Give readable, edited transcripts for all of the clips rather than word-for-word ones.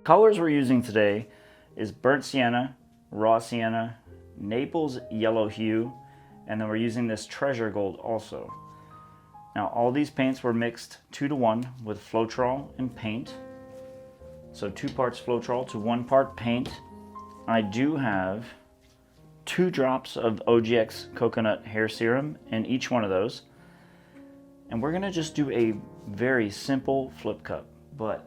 colors we're using today is burnt sienna, raw sienna, Naples yellow hue, and then we're using this treasure gold also. Now all these paints were mixed 2-to-1 with Floetrol and paint. So 2 parts Floetrol to 1 part paint. I do have 2 drops of OGX coconut hair serum in each one of those. And we're gonna just do a very simple flip cup, but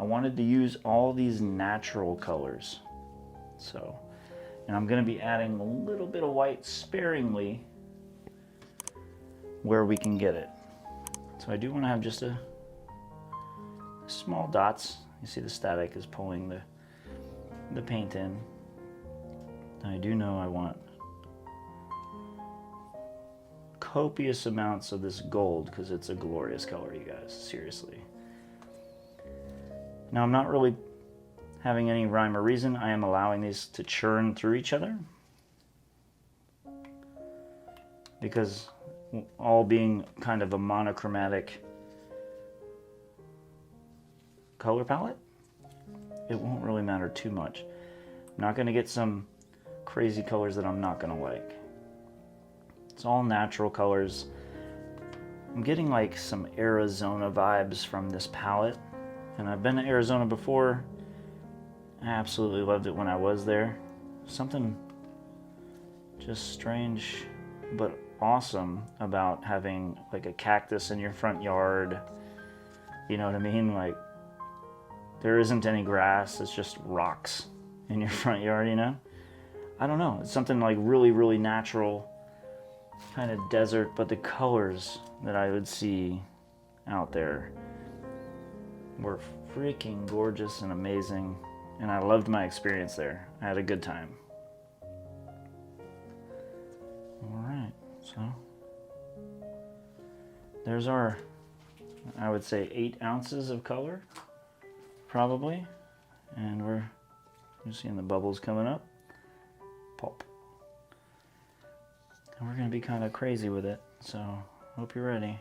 I wanted to use all these natural colors. So, and I'm gonna be adding a little bit of white sparingly where we can get it. So I do wanna have just a small dots. You see the static is pulling the paint in. I do know I want copious amounts of this gold because it's a glorious color, you guys, seriously. Now I'm not really having any rhyme or reason. I am allowing these to churn through each other because all being kind of a monochromatic color palette, it won't really matter too much. I'm not going to get some crazy colors that I'm not going to like. It's all natural colors. I'm getting like some Arizona vibes from this palette, and I've been to Arizona before. I absolutely loved it when I was there. Something just strange but awesome about having like a cactus in your front yard. You know what I mean? Like, there isn't any grass, it's just rocks in your front yard, you know? I don't know, it's something like really, really natural, kind of desert, but the colors that I would see out there were freaking gorgeous and amazing, and I loved my experience there. I had a good time. All right, so there's our, I would say 8 ounces of color, probably, and you're seeing the bubbles coming up. Pulp. And we're gonna be kind of crazy with it, so hope you're ready.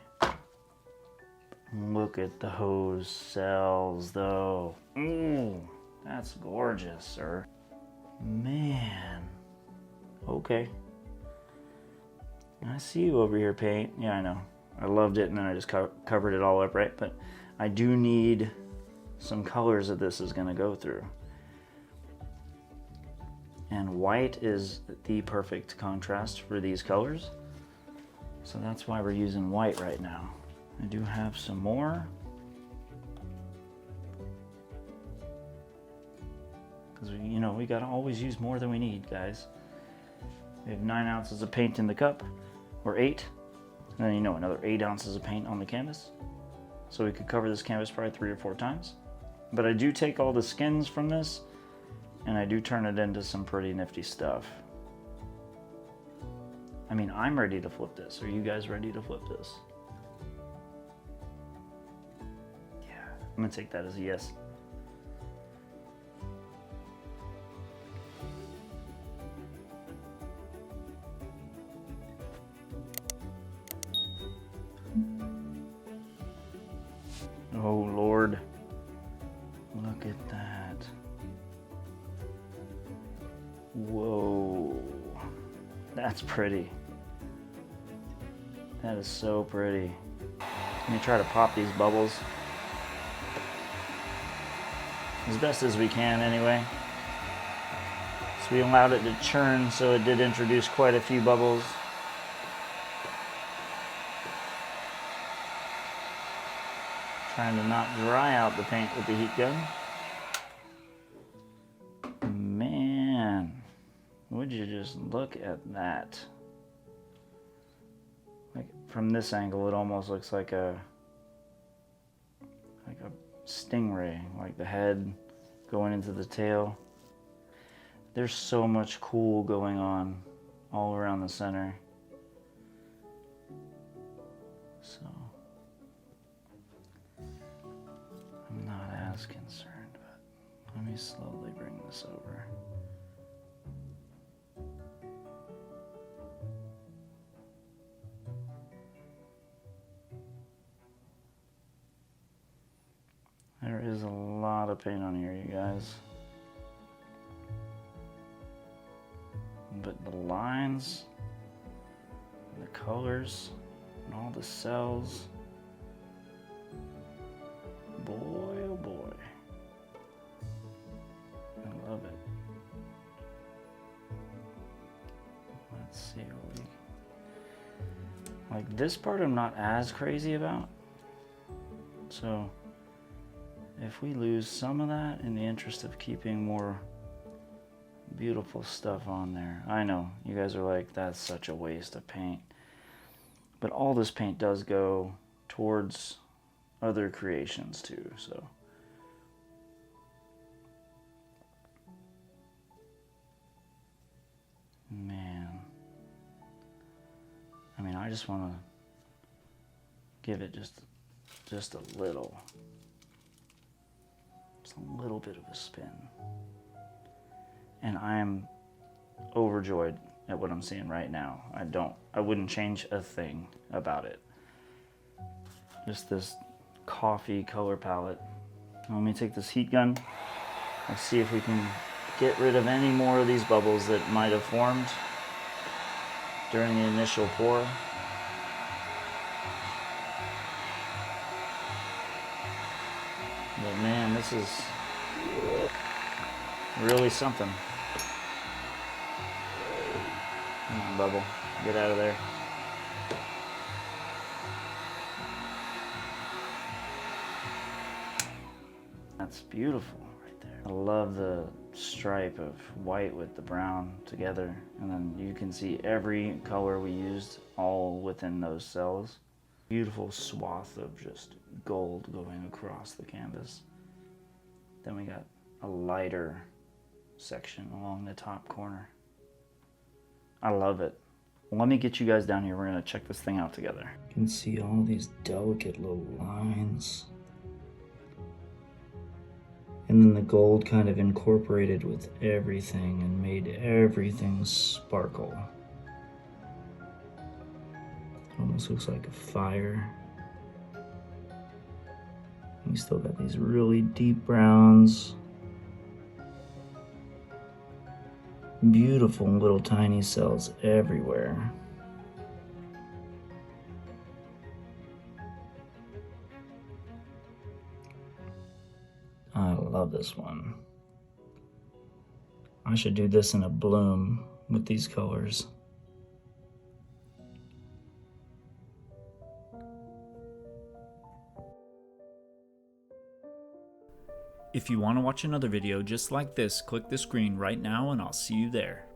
Look at those cells though. Ooh, that's gorgeous, sir. Man. Okay. I see you over here, paint. Yeah, I know. I loved it and then I just covered it all up, right? But I do need some colors that this is gonna go through. And white is the perfect contrast for these colors. So that's why we're using white right now. I do have some more. Because we gotta always use more than we need, guys. We have 9 ounces of paint in the cup, or 8. And then another 8 ounces of paint on the canvas. So we could cover this canvas probably 3 or 4 times. But I do take all the skins from this and I do turn it into some pretty nifty stuff. I mean, I'm ready to flip this. Are you guys ready to flip this? Yeah, I'm gonna take that as a yes. Oh Lord, look at that. Whoa, that's pretty. That is so pretty. Let me try to pop these bubbles as best as we can anyway. So we allowed it to churn, so it did introduce quite a few bubbles. Trying to not dry out the paint with the heat gun. Man, would you just look at that? Like from this angle, it almost looks like a stingray, like the head going into the tail. There's so much cool going on all around the center. So I'm not as concerned, but let me slowly bring this over. There is a lot of paint on here, you guys. But the lines, the colors, and all the cells, boy oh boy, I love it. Let's see what we, like this part I'm not as crazy about, so if we lose some of that in the interest of keeping more beautiful stuff on there. I know you guys are like, that's such a waste of paint, but all this paint does go towards other creations too, so man, I mean, I just want to give it just a little bit of a spin. And I am overjoyed at what I'm seeing right now. I wouldn't change a thing about it. Just this coffee color palette. Let me take this heat gun. Let's see if we can get rid of any more of these bubbles that might have formed during the initial pour. But man, this is really something. Come on, bubble. Get out of there. That's beautiful right there. I love the stripe of white with the brown together. And then you can see every color we used all within those cells. Beautiful swath of just gold going across the canvas. Then we got a lighter section along the top corner. I love it. Well, let me get you guys down here. We're gonna check this thing out together. You can see all these delicate little lines. And then the gold kind of incorporated with everything and made everything sparkle. It almost looks like a fire. We still got these really deep browns. Beautiful little tiny cells everywhere. I love this one. I should do this in a bloom with these colors. If you want to watch another video just like this, click the screen right now and I'll see you there.